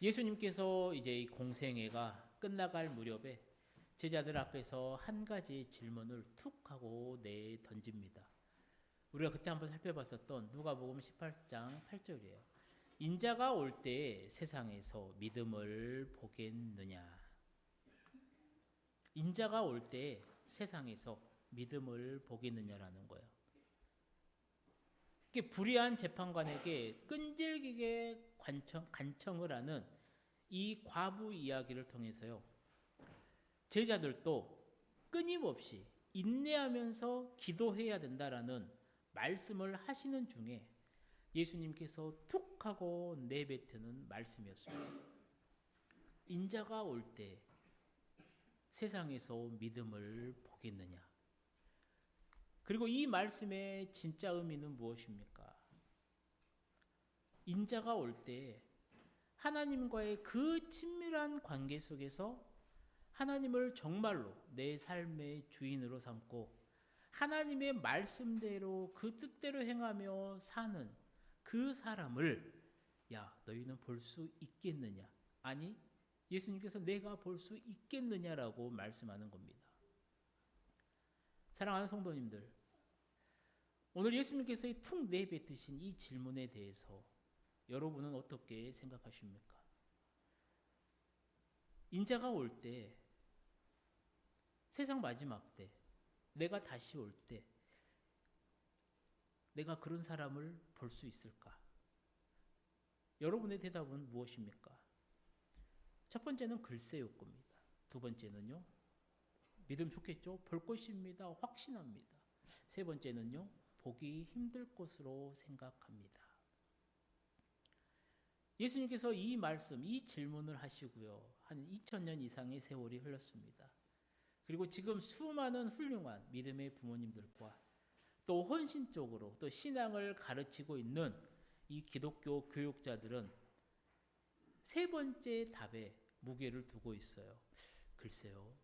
예수님께서 이제 이 공생애가 끝나갈 무렵에 제자들 앞에서 한 가지 질문을 툭 하고 내 던집니다. 우리가 그때 한번 살펴봤었던 누가복음 18장 8절이에요. 인자가 올 때 세상에서 믿음을 보겠느냐. 인자가 올 때 세상에서 믿음을 보겠느냐라는 거예요. 이게 불의한 재판관에게 끈질기게 간청을 하는 이 과부 이야기를 통해서요. 제자들도 끊임없이 인내하면서 기도해야 된다라는 말씀을 하시는 중에 예수님께서 툭 하고 내뱉는 말씀이었습니다. 인자가 올 때 세상에서 믿음을 보겠느냐. 그리고 이 말씀의 진짜 의미는 무엇입니까? 인자가 올 때 하나님과의 그 친밀한 관계 속에서 하나님을 정말로 내 삶의 주인으로 삼고 하나님의 말씀대로 그 뜻대로 행하며 사는 그 사람을 야, 너희는 볼 수 있겠느냐? 아니, 예수님께서 내가 볼 수 있겠느냐라고 말씀하는 겁니다. 사랑하는 성도님들, 오늘 예수님께서 툭 내뱉으신 이 질문에 대해서 여러분은 어떻게 생각하십니까? 인자가 올 때, 세상 마지막 때, 내가 다시 올 때, 내가 그런 사람을 볼 수 있을까? 여러분의 대답은 무엇입니까? 첫 번째는 글쎄요 겁니다. 두 번째는요, 믿음 좋겠죠? 볼 것입니다. 확신합니다. 세 번째는요, 보기 힘들 것으로 생각합니다. 예수님께서 이 말씀, 이 질문을 하시고요. 한 2000년 이상의 세월이 흘렀습니다. 그리고 지금 수많은 훌륭한 믿음의 부모님들과 또 헌신적으로 또 신앙을 가르치고 있는 이 기독교 교육자들은 세 번째 답에 무게를 두고 있어요. 글쎄요.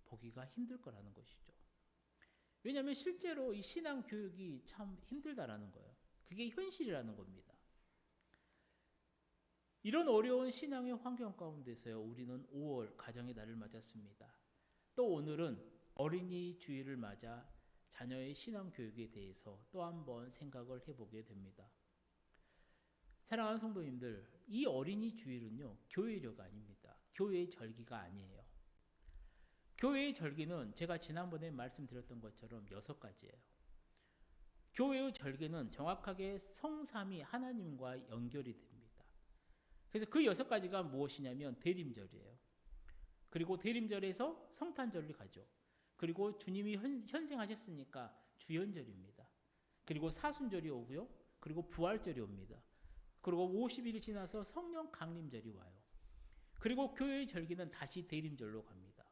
보기가 힘들 거라는 것이죠. 왜냐하면 실제로 이 신앙 교육이 참 힘들다라는 거예요. 그게 현실이라는 겁니다. 이런 어려운 신앙의 환경 가운데서요, 우리는 5월 가정의 날을 맞았습니다. 또 오늘은 어린이 주일을 맞아 자녀의 신앙 교육에 대해서 또 한번 생각을 해보게 됩니다. 사랑하는 성도님들, 이 어린이 주일은요, 교회료가 아닙니다. 교회의 절기가 아니에요. 교회의 절기는 제가 지난번에 말씀드렸던 것처럼 6가지예요. 교회의 절기는 정확하게 성삼위 하나님과 연결이 됩니다. 그래서 그 6가지가 무엇이냐면 대림절이에요. 그리고 대림절에서 성탄절을 가죠. 그리고 주님이 현생하셨으니까 주연절입니다. 그리고 사순절이 오고요. 그리고 부활절이 옵니다. 그리고 50일이 지나서 성령 강림절이 와요. 그리고 교회의 절기는 다시 대림절로 갑니다.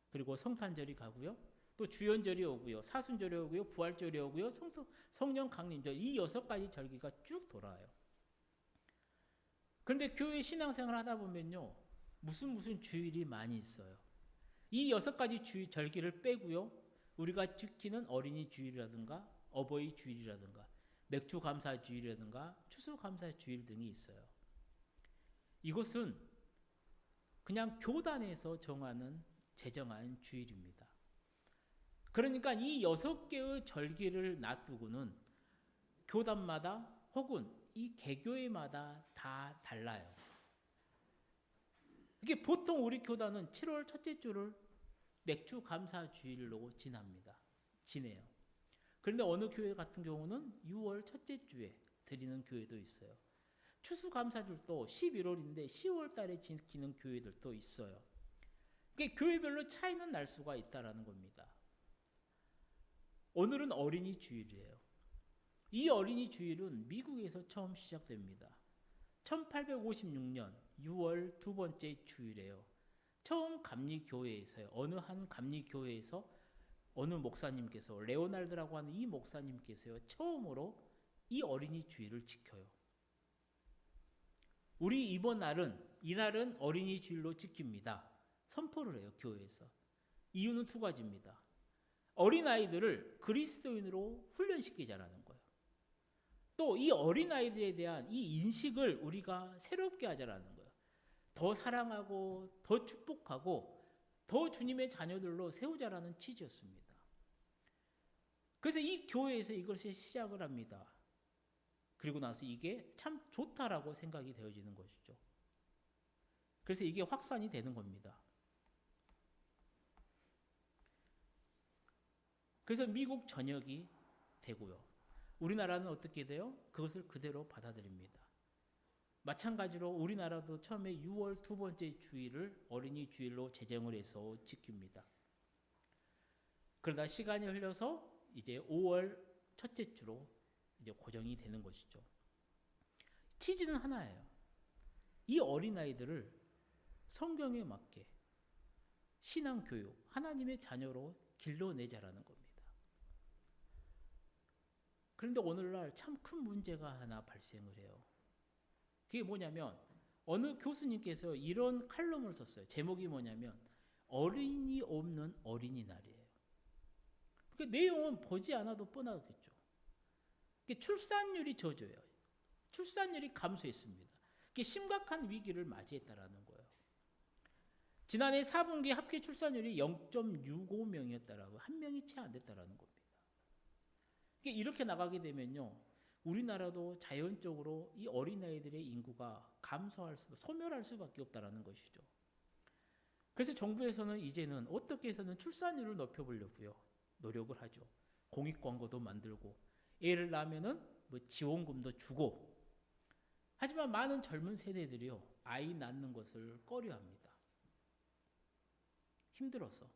그리고 성탄절이 가고요. 또 주연절이 오고요. 사순절이 오고요. 부활절이 오고요. 성령 강림절, 이 6가지 절기가 쭉 돌아와요. 그런데 교회 신앙생활 하다 보면요, 무슨 주일이 많이 있어요. 이 6가지 주일 절기를 빼고요, 우리가 지키는 어린이 주일이라든가 어버이 주일이라든가 맥주 감사 주일이라든가 추수 감사 주일 등이 있어요. 이것은 그냥 교단에서 제정한 주일입니다. 그러니까 이 6개의 절기를 놔두고는 교단마다 혹은 이 개교회마다 다 달라요. 이게 보통 우리 교단은 7월 첫째 주를 맥주 감사 주일로 지내요. 그런데 어느 교회 같은 경우는 6월 첫째 주에 드리는 교회도 있어요. 추수 감사절도 11월인데 10월 달에 지키는 교회들도 있어요. 그게 교회별로 차이는 날 수가 있다라는 겁니다. 오늘은 어린이 주일이에요. 이 어린이 주일은 미국에서 처음 시작됩니다. 1856년 6월 두 번째 주일이에요. 처음 감리교회에서요. 어느 한 감리교회에서 어느 목사님께서, 레오날드라고 하는 이 목사님께서요, 처음으로 이 어린이 주일을 지켜요. 우리 이날은 어린이 주일로 지킵니다. 선포를 해요, 교회에서. 이유는 2가지입니다. 어린아이들을 그리스도인으로 훈련시키자라는 거예요. 또 이 어린아이들에 대한 이 인식을 우리가 새롭게 하자라는 거예요. 더 사랑하고 더 축복하고 더 주님의 자녀들로 세우자라는 취지였습니다. 그래서 이 교회에서 이것을 시작을 합니다. 그리고 나서 이게 참 좋다라고 생각이 되어지는 것이죠. 그래서 이게 확산이 되는 겁니다. 그래서 미국 전역이 되고요. 우리나라는 어떻게 돼요? 그것을 그대로 받아들입니다. 마찬가지로 우리나라도 처음에 6월 두 번째 주일을 어린이 주일로 제정을 해서 지킵니다. 그러다 시간이 흘러서 이제 5월 첫째 주로 이제 고정이 되는 것이죠. 취지는 하나예요. 이 어린아이들을 성경에 맞게 신앙 교육, 하나님의 자녀로 길러내자라는 겁니다. 그런데 오늘날 참 큰 문제가 하나 발생을 해요. 그게 뭐냐면 어느 교수님께서 이런 칼럼을 썼어요. 제목이 뭐냐면 어린이 없는 어린이날이에요. 그 내용은 보지 않아도 뻔하겠죠. 출산율이 저조해요. 출산율이 감소했습니다. 심각한 위기를 맞이했다라는 거예요. 지난해 4분기 합계 출산율이 0.65명이었다라고 한 명이 채 안 됐다라는 겁니다. 이렇게 나가게 되면요, 우리나라도 자연적으로 이 어린아이들의 인구가 소멸할 수밖에 없다라는 것이죠. 그래서 정부에서는 이제는 어떻게 해서는 출산율을 높여보려고요 노력을 하죠. 공익 광고도 만들고 애를 낳으면은 뭐 지원금도 주고. 하지만 많은 젊은 세대들이요 아이 낳는 것을 꺼려합니다. 힘들어서,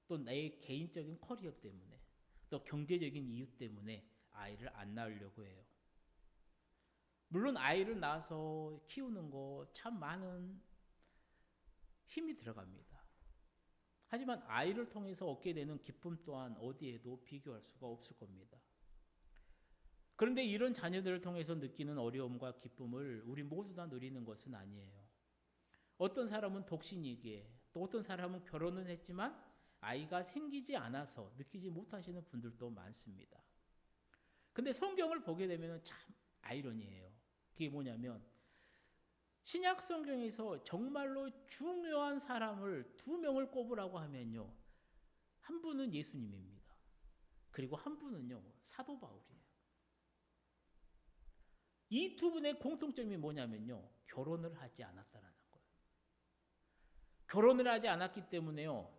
또 내 개인적인 커리어 때문에, 또 경제적인 이유 때문에 아이를 안 낳으려고 해요. 물론 아이를 낳아서 키우는 거 참 많은 힘이 들어갑니다. 하지만 아이를 통해서 얻게 되는 기쁨 또한 어디에도 비교할 수가 없을 겁니다. 그런데 이런 자녀들을 통해서 느끼는 어려움과 기쁨을 우리 모두 다 누리는 것은 아니에요. 어떤 사람은 독신이기에, 또 어떤 사람은 결혼은 했지만 아이가 생기지 않아서 느끼지 못하시는 분들도 많습니다. 근데 성경을 보게 되면 참 아이러니해요. 그게 뭐냐면 신약 성경에서 정말로 중요한 사람을 두 명을 꼽으라고 하면요, 한 분은 예수님입니다. 그리고 한 분은요 사도 바울이에요. 이 두 분의 공통점이 뭐냐면요, 결혼을 하지 않았다라는 거예요. 결혼을 하지 않았기 때문에요,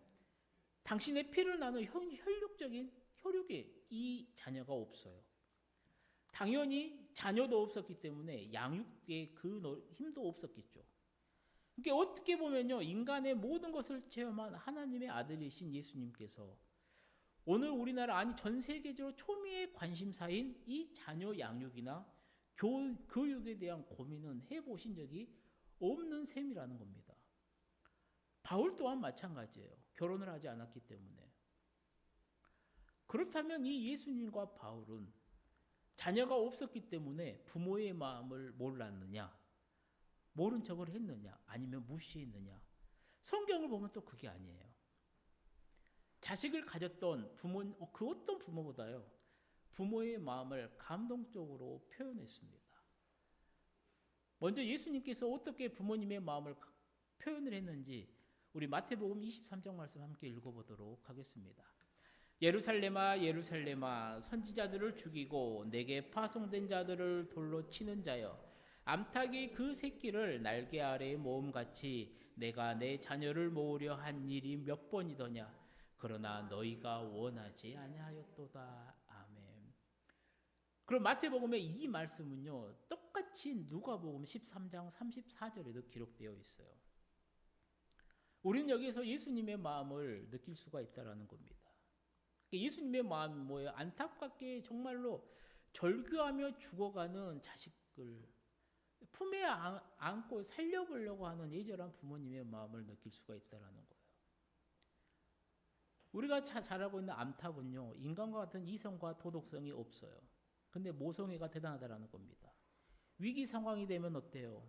당신의 피를 나눈 혈육적인 혈육에 이 자녀가 없어요. 당연히 자녀도 없었기 때문에 양육의 그 힘도 없었겠죠. 그러니까 어떻게 보면요, 인간의 모든 것을 체험한 하나님의 아들이신 예수님께서 오늘 우리나라, 아니 전 세계적으로 초미의 관심사인 이 자녀 양육이나 교육에 대한 고민은 해보신 적이 없는 셈이라는 겁니다. 바울 또한 마찬가지예요. 결혼을 하지 않았기 때문에. 그렇다면 이 예수님과 바울은 자녀가 없었기 때문에 부모의 마음을 몰랐느냐, 모른 척을 했느냐, 아니면 무시했느냐? 성경을 보면 또 그게 아니에요. 자식을 가졌던 그 어떤 부모보다요, 부모의 마음을 감동적으로 표현했습니다. 먼저 예수님께서 어떻게 부모님의 마음을 표현을 했는지 우리 마태복음 23장 말씀 함께 읽어보도록 하겠습니다. 예루살렘아 예루살렘아, 선지자들을 죽이고 내게 파송된 자들을 돌로 치는 자여, 암탉이 그 새끼를 날개 아래에 모음같이 내가 내 자녀를 모으려 한 일이 몇 번이더냐. 그러나 너희가 원하지 아니하였도다. 아멘. 그럼 마태복음의 이 말씀은요, 똑같이 누가복음 13장 34절에도 기록되어 있어요. 우리는 여기서 예수님의 마음을 느낄 수가 있다는 겁니다. 예수님의 마음이 뭐예요? 안타깝게 정말로 절규하며 죽어가는 자식을 품에 안고 살려보려고 하는 애절한 부모님의 마음을 느낄 수가 있다는 거예요. 우리가 잘 알고 있는 암탉은요, 인간과 같은 이성과 도덕성이 없어요. 근데 모성애가 대단하다는 겁니다. 위기 상황이 되면 어때요?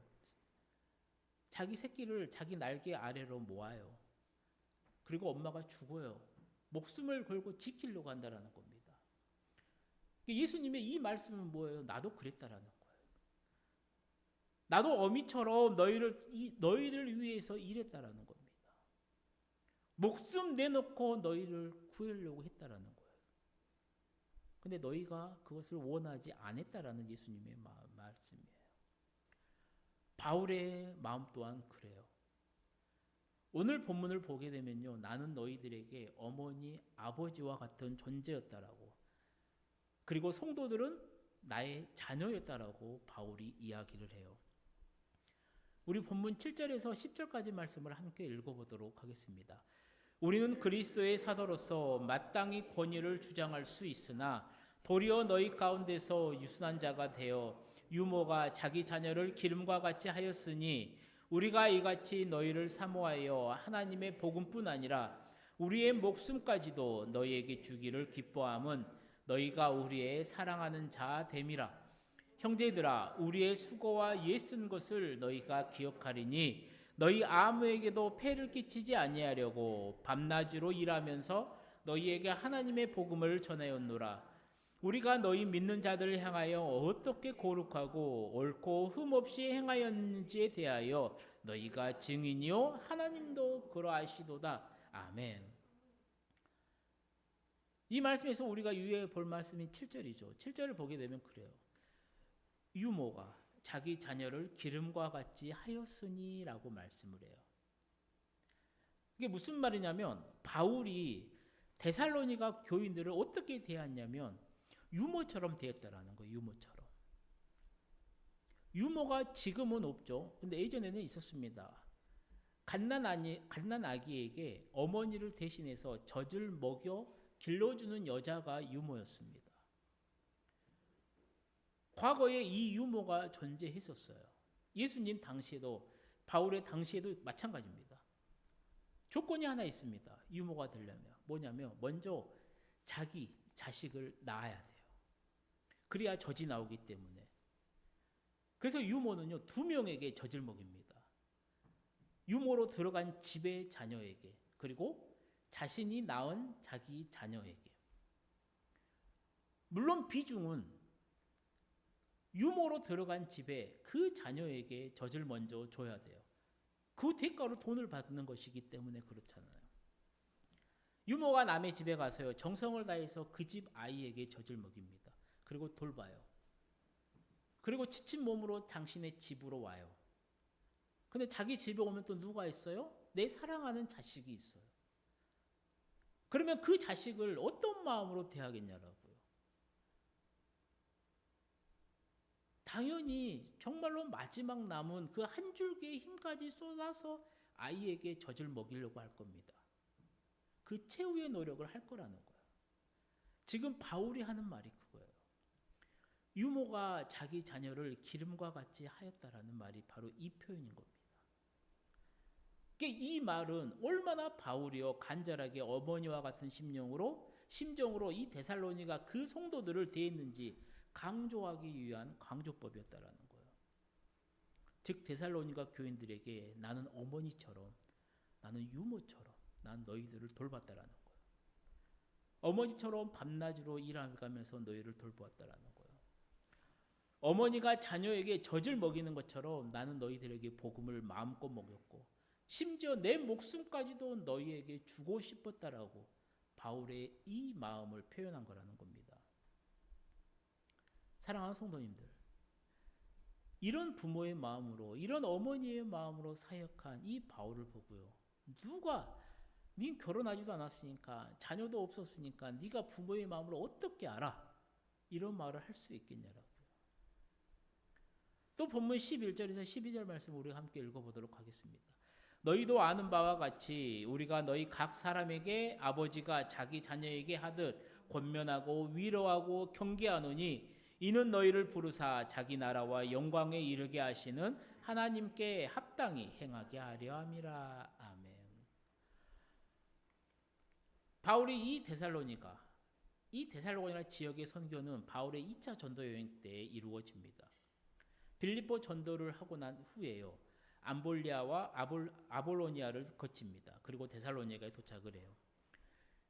자기 새끼를 자기 날개 아래로 모아요. 그리고 엄마가 죽어요. 목숨을 걸고 지키려고 한다는 겁니다. 예수님의 이 말씀은 뭐예요? 나도 그랬다라는 거예요. 나도 어미처럼 너희를 위해서 일했다라는 겁니다. 목숨 내놓고 너희를 구하려고 했다라는 거예요. 근데 너희가 그것을 원하지 않았다라는 예수님의 말씀이에요. 바울의 마음 또한 그래요. 오늘 본문을 보게 되면요, 나는 너희들에게 어머니, 아버지와 같은 존재였다라고, 그리고 성도들은 나의 자녀였다라고 바울이 이야기를 해요. 우리 본문 7절에서 10절까지 말씀을 함께 읽어보도록 하겠습니다. 우리는 그리스도의 사도로서 마땅히 권위를 주장할 수 있으나 도리어 너희 가운데서 유순한 자가 되어 유모가 자기 자녀를 기름과 같이 하였으니 우리가 이같이 너희를 사모하여 하나님의 복음뿐 아니라 우리의 목숨까지도 너희에게 주기를 기뻐함은 너희가 우리의 사랑하는 자 됨이라. 형제들아, 우리의 수고와 애쓴 것을 너희가 기억하리니 너희 아무에게도 폐를 끼치지 아니하려고 밤낮으로 일하면서 너희에게 하나님의 복음을 전하였노라. 우리가 너희 믿는 자들을 향하여 어떻게 거룩하고 옳고 흠없이 행하였는지에 대하여 너희가 증인이요 하나님도 그러하시도다. 아멘. 이 말씀에서 우리가 유의해 볼 말씀이 7절이죠. 7절을 보게 되면 그래요. 유모가 자기 자녀를 기름과 같이 하였으니 라고 말씀을 해요. 이게 무슨 말이냐면 바울이 데살로니가 교인들을 어떻게 대했냐면 유모처럼 대했다라는 거예요. 유모처럼. 유모가 지금은 없죠. 근데 예전에는 있었습니다. 갓난 아기에게 어머니를 대신해서 젖을 먹여 길러주는 여자가 유모였습니다. 과거에 이 유모가 존재했었어요. 예수님 당시에도, 바울의 당시에도 마찬가지입니다. 조건이 하나 있습니다. 유모가 되려면 뭐냐면 먼저 자기 자식을 낳아야 돼요. 그래야 젖이 나오기 때문에. 그래서 유모는요, 2명에게 젖을 먹입니다. 유모로 들어간 집의 자녀에게, 그리고 자신이 낳은 자기 자녀에게. 물론 비중은 유모로 들어간 집에 그 자녀에게 젖을 먼저 줘야 돼요. 그 대가로 돈을 받는 것이기 때문에 그렇잖아요. 유모가 남의 집에 가서요, 정성을 다해서 그 집 아이에게 젖을 먹입니다. 그리고 돌봐요. 그리고 지친 몸으로 당신의 집으로 와요. 근데 자기 집에 오면 또 누가 있어요? 내 사랑하는 자식이 있어요. 그러면 그 자식을 어떤 마음으로 대하겠냐라고요. 당연히 정말로 마지막 남은 그 한 줄기의 힘까지 쏟아서 아이에게 젖을 먹이려고 할 겁니다. 그 최후의 노력을 할 거라는 거예요. 지금 바울이 하는 말이 그거예요. 유모가 자기 자녀를 기름과 같이 하였다라는 말이 바로 이 표현인 겁니다. 이 말은 얼마나 바울이요 간절하게 어머니와 같은 심정으로 이 데살로니가 그 성도들을 대했는지 강조하기 위한 강조법이었다라는 거예요. 즉 데살로니가 교인들에게 나는 어머니처럼, 나는 유모처럼 난 너희들을 돌봤다라는 거예요. 어머니처럼 밤낮으로 일하면서 너희를 돌보았다라는 거예요. 어머니가 자녀에게 젖을 먹이는 것처럼 나는 너희들에게 복음을 마음껏 먹였고 심지어 내 목숨까지도 너희에게 주고 싶었다라고 바울의 이 마음을 표현한 거라는 겁니다. 사랑하는 성도님들, 이런 부모의 마음으로, 이런 어머니의 마음으로 사역한 이 바울을 보고요, 누가 네 결혼하지도 않았으니까, 자녀도 없었으니까 네가 부모의 마음을 어떻게 알아? 이런 말을 할 수 있겠냐라고요. 또 본문 11절에서 12절 말씀 우리가 함께 읽어보도록 하겠습니다. 너희도 아는 바와 같이 우리가 너희 각 사람에게 아버지가 자기 자녀에게 하듯 권면하고 위로하고 경계하노니 이는 너희를 부르사 자기 나라와 영광에 이르게 하시는 하나님께 합당히 행하게 하려 함이라. 아멘. 바울이 이 데살로니가 지역의 선교는 바울의 2차 전도 여행 때 이루어집니다. 빌립보 전도를 하고 난 후에요, 암볼리아와 아볼로니아를 거칩니다. 그리고 데살로니가에 도착을 해요.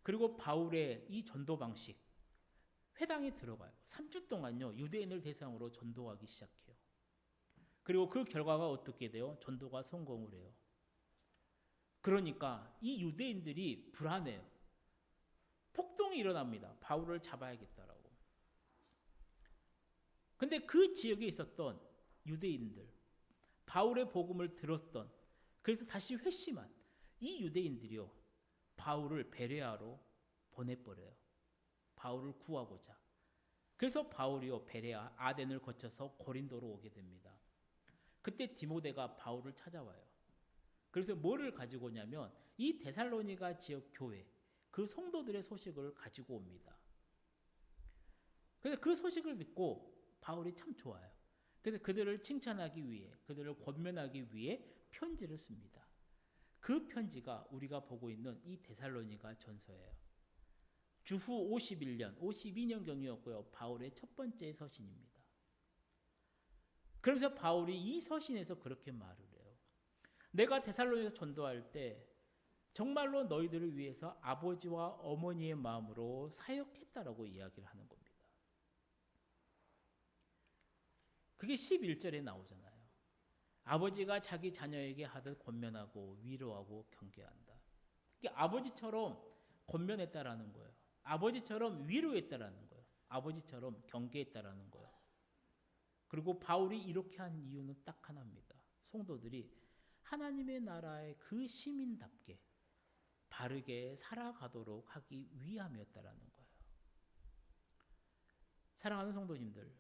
그리고 바울의 이 전도 방식, 회당에 들어가요. 3주 동안요 유대인을 대상으로 전도하기 시작해요. 그리고 그 결과가 어떻게 돼요? 전도가 성공을 해요. 그러니까 이 유대인들이 불안해요. 폭동이 일어납니다. 바울을 잡아야겠다라고. 근데 그 지역에 있었던 유대인들, 바울의 복음을 들었던, 그래서 다시 회심한 이 유대인들이요 바울을 베레아로 보내버려요. 바울을 구하고자. 그래서 바울이요 베레아 아덴을 거쳐서 고린도로 오게 됩니다. 그때 디모데가 바울을 찾아와요. 그래서 뭐를 가지고 오냐면 이 데살로니가 지역 교회 그 성도들의 소식을 가지고 옵니다. 그래서 그 소식을 듣고 바울이 참 좋아요. 그래서 그들을 칭찬하기 위해, 그들을 권면하기 위해 편지를 씁니다. 그 편지가 우리가 보고 있는 이 데살로니가 전서예요. 주후 51년, 52년경이었고요. 바울의 첫 번째 서신입니다. 그러면서 바울이 이 서신에서 그렇게 말을 해요. 내가 데살로니가에서 전도할 때 정말로 너희들을 위해서 아버지와 어머니의 마음으로 사역했다라고 이야기를 하는 겁니다. 그게 11절에 나오잖아요. 아버지가 자기 자녀에게 하듯 권면하고 위로하고 경계한다. 이게 아버지처럼 권면했다라는 거예요. 아버지처럼 위로했다라는 거예요. 아버지처럼 경계했다라는 거예요. 그리고 바울이 이렇게 한 이유는 딱 하나입니다. 성도들이 하나님의 나라의 그 시민답게 바르게 살아가도록 하기 위함이었다라는 거예요. 사랑하는 성도님들,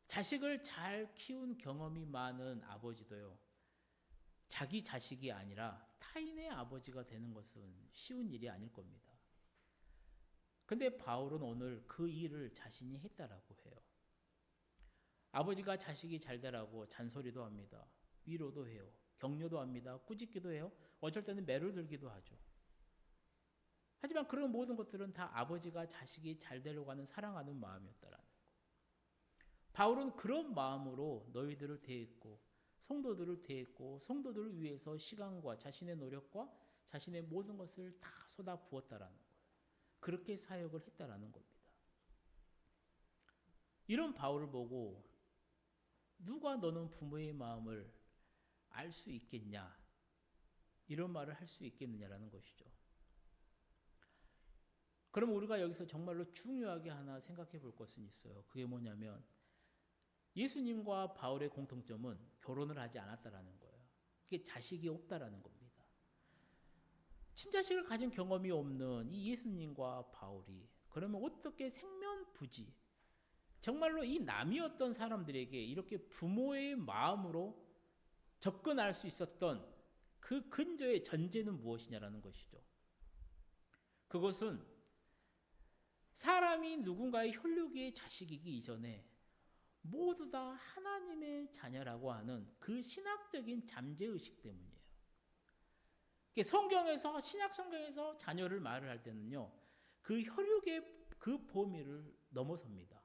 자식을 잘 키운 경험이 많은 아버지도요, 자기 자식이 아니라 타인의 아버지가 되는 것은 쉬운 일이 아닐 겁니다. 근데 바울은 오늘 그 일을 자신이 했다라고 해요. 아버지가 자식이 잘 되라고 잔소리도 합니다. 위로도 해요. 격려도 합니다. 꾸짖기도 해요. 어쩔 때는 매를 들기도 하죠. 하지만 그런 모든 것들은 다 아버지가 자식이 잘 되려고 하는 사랑하는 마음이었다라는 거예요. 바울은 그런 마음으로 너희들을 대했고 성도들을 대했고 성도들을 위해서 시간과 자신의 노력과 자신의 모든 것을 다 쏟아 부었다라는 거예요. 그렇게 사역을 했다라는 겁니다. 이런 바울을 보고 누가 너는 부모의 마음을 알 수 있겠냐, 이런 말을 할 수 있겠느냐라는 것이죠. 그럼 우리가 여기서 정말로 중요하게 하나 생각해 볼 것은 있어요. 그게 뭐냐면 예수님과 바울의 공통점은 결혼을 하지 않았다라는 거예요. 그게 자식이 없다라는 겁니다. 친자식을 가진 경험이 없는 이 예수님과 바울이 그러면 어떻게 생면부지, 정말로 이 남이었던 사람들에게 이렇게 부모의 마음으로 접근할 수 있었던 그 근저의 전제는 무엇이냐라는 것이죠. 그것은 사람이 누군가의 혈육의 자식이기 이전에 모두 다 하나님의 자녀라고 하는 그 신학적인 잠재의식 때문이에요. 성경에서, 신약 성경에서 자녀를 말을 할 때는요, 그 혈육의 그 범위를 넘어섭니다.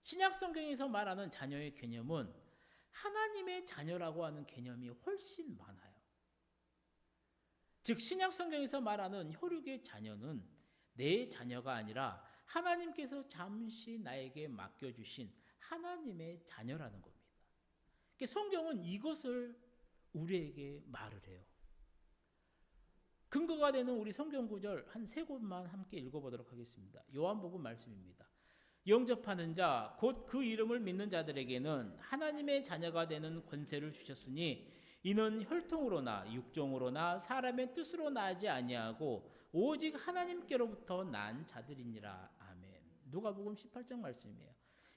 신약 성경에서 말하는 자녀의 개념은 하나님의 자녀라고 하는 개념이 훨씬 많아요. 즉 신약 성경에서 말하는 혈육의 자녀는 내 자녀가 아니라 하나님께서 잠시 나에게 맡겨주신 하나님의 자녀라는 겁니다. 성경은 이것을 우리에게 말을 해요. 근거가 되는 우리 성경 구절 한 3곳만 함께 읽어보도록 하겠습니다. 요한복음 말씀입니다. 영접하는 자, 곧 그 이름을 믿는 자들에게는 하나님의 자녀가 되는 권세를 주셨으니 이는 혈통으로나 육종으로나 사람의 뜻으로 나지 아니하고 오직 하나님께로부터 난 자들이니라. 아멘. 누가복음 18장 말씀이에요.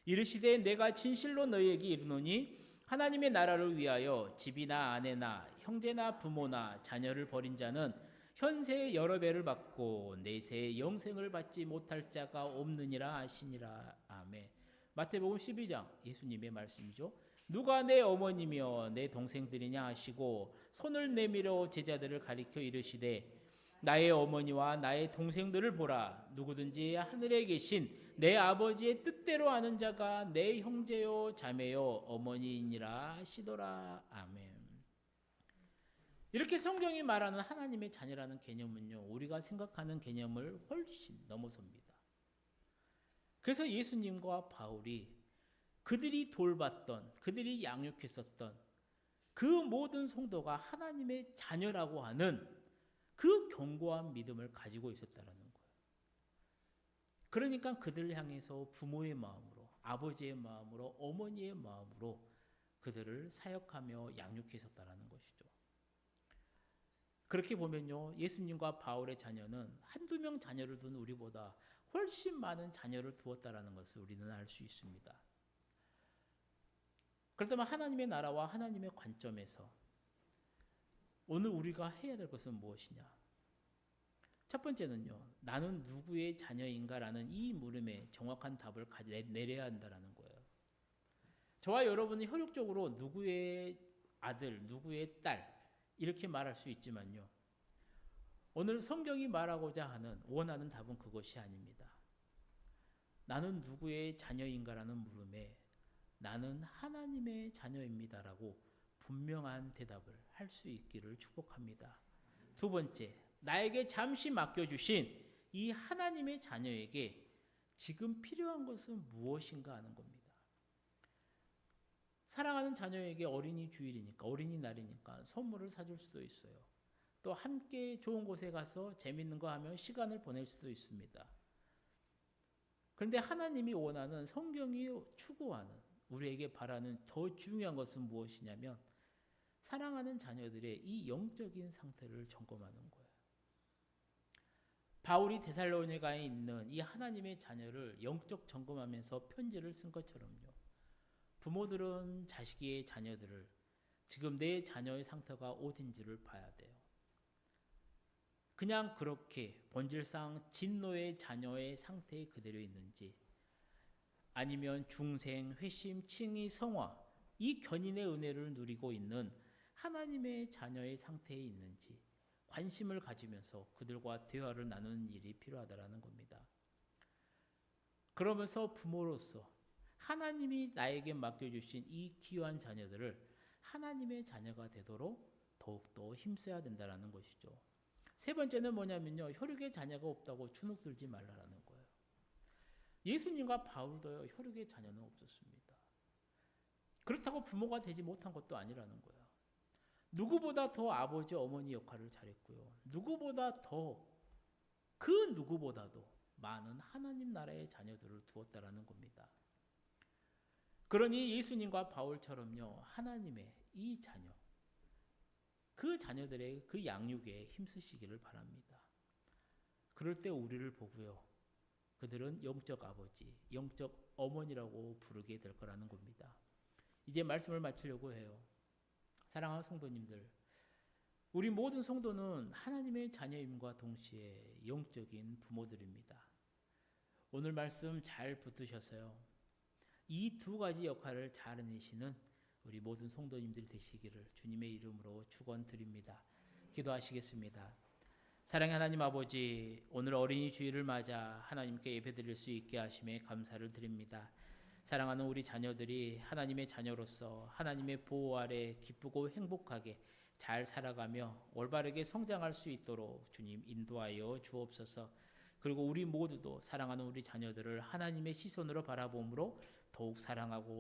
이르시되 내가 진실로 너희에게 이르노니 하나님의 나라를 위하여 집이나 아내나 형제나 부모나 자녀를 버린 자는 현세의 여러 배를 받고 내세의 영생을 받지 못할 자가 없느니라 하시니라. 아멘. 마태복음 12장 예수님의 말씀이죠. 누가 내 어머니며 내 동생들이냐 하시고 손을 내밀어 제자들을 가리켜 이르시되 나의 어머니와 나의 동생들을 보라. 누구든지 하늘에 계신 내 아버지의 뜻대로 하는 자가 내 형제요 자매요 어머니이니라 하시더라. 아멘. 이렇게 성경이 말하는 하나님의 자녀라는 개념은요, 우리가 생각하는 개념을 훨씬 넘어섭니다. 그래서 예수님과 바울이 그들이 돌봤던, 그들이 양육했었던 그 모든 성도가 하나님의 자녀라고 하는 그 견고한 믿음을 가지고 있었다는 거예요. 그러니까 그들을 향해서 부모의 마음으로, 아버지의 마음으로, 어머니의 마음으로 그들을 사역하며 양육했었다는 것이죠. 그렇게 보면요, 예수님과 바울의 자녀는 한두 명 자녀를 둔 우리보다 훨씬 많은 자녀를 두었다는 것을 우리는 알 수 있습니다. 그렇다면 하나님의 나라와 하나님의 관점에서 오늘 우리가 해야 될 것은 무엇이냐? 첫 번째는요, 나는 누구의 자녀인가라는 이 물음에 정확한 답을 내려야 한다는 거예요. 저와 여러분은 혈육적으로 누구의 아들, 누구의 딸 이렇게 말할 수 있지만요, 오늘 성경이 말하고자 하는 원하는 답은 그것이 아닙니다. 나는 누구의 자녀인가라는 물음에 나는 하나님의 자녀입니다라고 분명한 대답을 할 수 있기를 축복합니다. 두 번째, 나에게 잠시 맡겨주신 이 하나님의 자녀에게 지금 필요한 것은 무엇인가 하는 겁니다. 사랑하는 자녀에게 어린이 주일이니까, 어린이날이니까 선물을 사줄 수도 있어요. 또 함께 좋은 곳에 가서 재밌는 거 하며 시간을 보낼 수도 있습니다. 그런데 하나님이 원하는, 성경이 추구하는, 우리에게 바라는 더 중요한 것은 무엇이냐면 사랑하는 자녀들의 이 영적인 상태를 점검하는 거예요. 바울이 데살로니가에 있는 이 하나님의 자녀를 영적 점검하면서 편지를 쓴 것처럼요, 부모들은 자식의 자녀들을 지금 내 자녀의 상태가 어딘지를 봐야 돼요. 그냥 그렇게 본질상 진노의 자녀의 상태에 그대로 있는지, 아니면 중생, 회심, 칭의, 성화 이 견인의 은혜를 누리고 있는 하나님의 자녀의 상태에 있는지 관심을 가지면서 그들과 대화를 나누는 일이 필요하다는 겁니다. 그러면서 부모로서 하나님이 나에게 맡겨주신 이 귀한 자녀들을 하나님의 자녀가 되도록 더욱더 힘써야 된다는 것이죠. 세 번째는 뭐냐면요, 혈육의 자녀가 없다고 주눅들지 말라는 거예요. 예수님과 바울도요, 혈육의 자녀는 없었습니다. 그렇다고 부모가 되지 못한 것도 아니라는 거예요. 누구보다 더 아버지, 어머니 역할을 잘했고요. 누구보다 더, 그 누구보다도 많은 하나님 나라의 자녀들을 두었다라는 겁니다. 그러니 예수님과 바울처럼요, 하나님의 이 자녀, 그 자녀들의 그 양육에 힘쓰시기를 바랍니다. 그럴 때 우리를 보고요, 그들은 영적 아버지, 영적 어머니라고 부르게 될 거라는 겁니다. 이제 말씀을 마치려고 해요. 사랑하는 성도님들, 우리 모든 성도는 하나님의 자녀임과 동시에 영적인 부모들입니다. 오늘 말씀 잘 붙드셨어요. 이 두 가지 역할을 잘 해내시는 우리 모든 성도님들 되시기를 주님의 이름으로 축원드립니다. 기도하시겠습니다. 사랑의 하나님 아버지, 오늘 어린이 주일을 맞아 하나님께 예배드릴 수 있게 하심에 감사를 드립니다. 사랑하는 우리 자녀들이 하나님의 자녀로서 하나님의 보호 아래 기쁘고 행복하게 잘 살아가며 올바르게 성장할 수 있도록 주님 인도하여 주옵소서. 그리고 우리 모두도 사랑하는 우리 자녀들을 하나님의 시선으로 바라봄으로 더욱 사랑하고